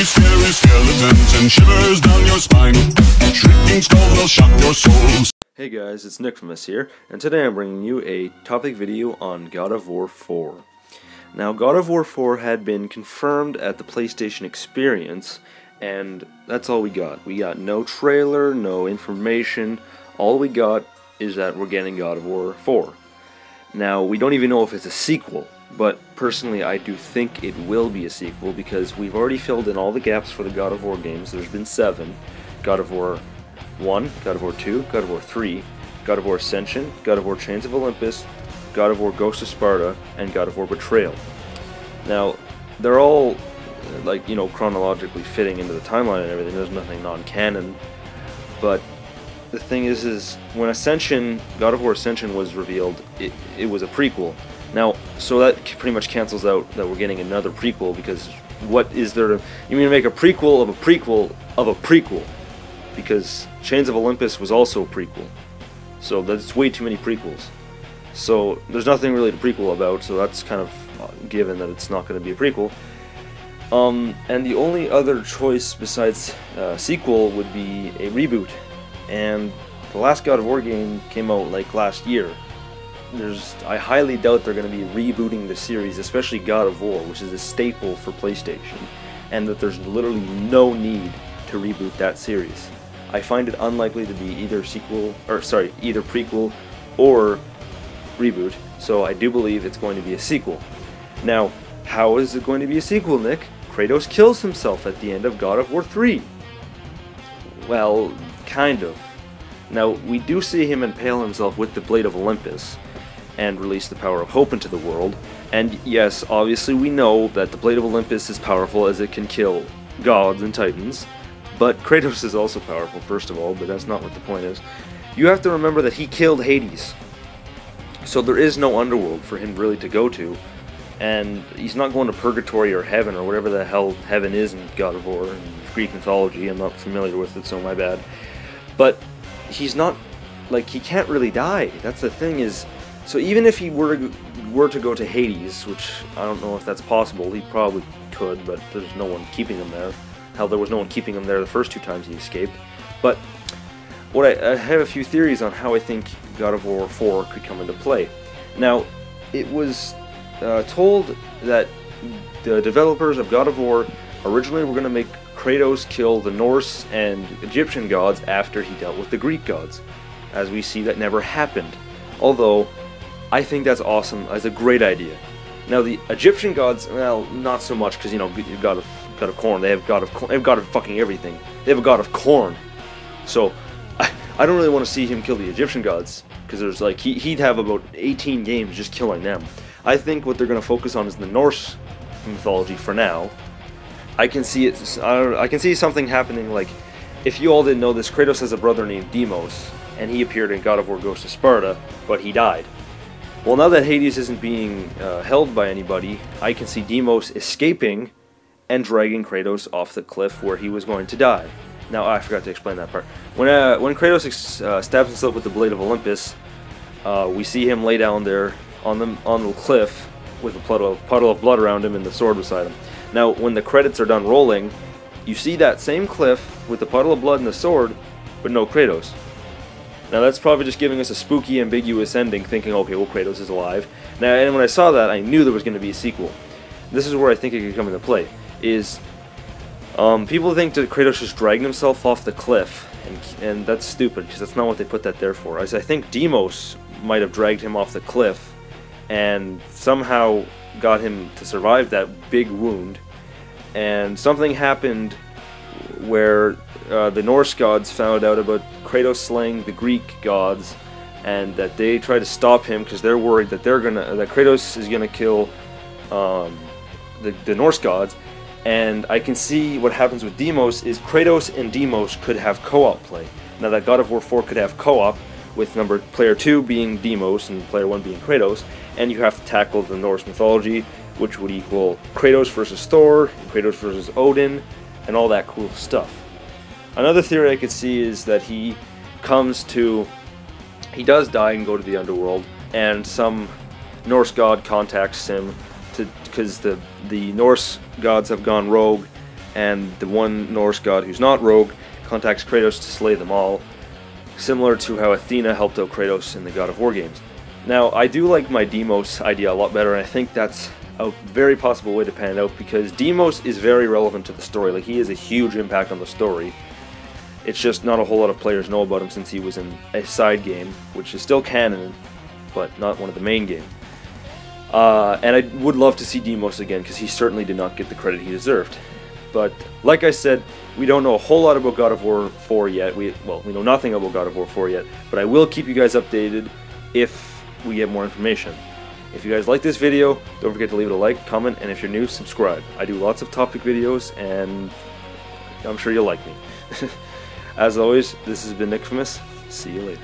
scary skeletons and shivers down your spine. Shrieking skulls will shock your souls. Hey guys, it's Nickfamous here, and today I'm bringing you a topic video on God of War 4. Now, God of War 4 had been confirmed at the PlayStation Experience, and that's all we got. We got no trailer, no information. All we got is that we're getting God of War 4. Now, we don't even know if it's a sequel, but personally I do think it will be a sequel because we've already filled in all the gaps for the God of War games. There's been 7. God of War 1, God of War 2, God of War 3, God of War Ascension, God of War Chains of Olympus, God of War Ghost of Sparta, and God of War Betrayal. Now, they're all, like, you know, chronologically fitting into the timeline and everything. There's nothing non-canon, but the thing is when Ascension, God of War Ascension was revealed, it was a prequel. Now, so that pretty much cancels out that we're getting another prequel, because what is there to... You mean to make a prequel of a prequel of a prequel? Because Chains of Olympus was also a prequel. So that's way too many prequels. So there's nothing really to prequel about, so that's kind of given that it's not going to be a prequel. And the only other choice besides sequel would be a reboot. And the last God of War game came out like last year. I highly doubt they're going to be rebooting the series, especially God of War, which is a staple for PlayStation, and that there's literally no need to reboot that series. I find it unlikely to be either either prequel or reboot, so I do believe it's going to be a sequel. Now, how is it going to be a sequel, Nick? Kratos kills himself at the end of God of War 3. Well, kind of. Now, we do see him impale himself with the Blade of Olympus and release the power of hope into the world, and yes, obviously we know that the Blade of Olympus is powerful as it can kill gods and titans. But Kratos is also powerful, first of all, but that's not what the point is. You have to remember that he killed Hades. So there is no underworld for him really to go to. And he's not going to purgatory or heaven or whatever the hell heaven is in God of War and Greek mythology. I'm not familiar with it, so my bad. But he's not, like, he can't really die. That's the thing is, so even if he were to go to Hades, which I don't know if that's possible, he probably could, but there's no one keeping him there. Hell, there was no one keeping him there the first 2 times he escaped. But what I have a few theories on how I think God of War 4 could come into play. Now, it was told that the developers of God of War originally were going to make Kratos kill the Norse and Egyptian gods after he dealt with the Greek gods. As we see, that never happened. Although, I think that's awesome. That's a great idea. Now, the Egyptian gods, well, not so much, because, you know, God of corn. They have God of fucking everything. They have a God of corn. So I don't really want to see him kill the Egyptian gods, because there's like he'd have about 18 games just killing them. I think what they're going to focus on is the Norse mythology for now. I can see it. I can see something happening, like, if you all didn't know this, Kratos has a brother named Deimos, and he appeared in God of War Ghost of Sparta, but he died. Well, now that Hades isn't being held by anybody, I can see Deimos escaping and dragging Kratos off the cliff where he was going to die. Now, I forgot to explain that part. When Kratos stabs himself with the Blade of Olympus, we see him lay down there on the cliff with a puddle of blood around him and the sword beside him. Now, when the credits are done rolling, you see that same cliff with the puddle of blood and the sword, but no Kratos. Now, that's probably just giving us a spooky, ambiguous ending, thinking, okay, well, Kratos is alive. Now, and when I saw that, I knew there was going to be a sequel. This is where I think it could come into play. People think that Kratos just dragged himself off the cliff, and that's stupid, because that's not what they put that there for. As I think Deimos might have dragged him off the cliff, and somehow got him to survive that big wound, and something happened where the Norse gods found out about Kratos slaying the Greek gods, and that they try to stop him because they're worried that that Kratos is gonna kill the Norse gods. And I can see what happens with Deimos is Kratos and Deimos could have co-op play. Now that God of War 4 could have co-op, with player 2 being Deimos and player 1 being Kratos, and you have to tackle the Norse mythology, which would equal Kratos versus Thor, Kratos versus Odin, and all that cool stuff. Another theory I could see is that he does die and go to the underworld, and some Norse god contacts him because the Norse gods have gone rogue and the one Norse god who's not rogue contacts Kratos to slay them all, similar to how Athena helped out Kratos in the God of War games. Now, I do like my Deimos idea a lot better, and I think that's a very possible way to pan it out, because Deimos is very relevant to the story. Like, he has a huge impact on the story. It's just not a whole lot of players know about him since he was in a side game, which is still canon, but not one of the main games. And I would love to see Deimos again, because he certainly did not get the credit he deserved. But, like I said, we don't know a whole lot about God of War 4 yet. We know nothing about God of War 4 yet, but I will keep you guys updated if we get more information. If you guys like this video, don't forget to leave it a like, comment, and if you're new, subscribe. I do lots of topic videos, and I'm sure you'll like me. As always, this has been Nickfamous. See you later.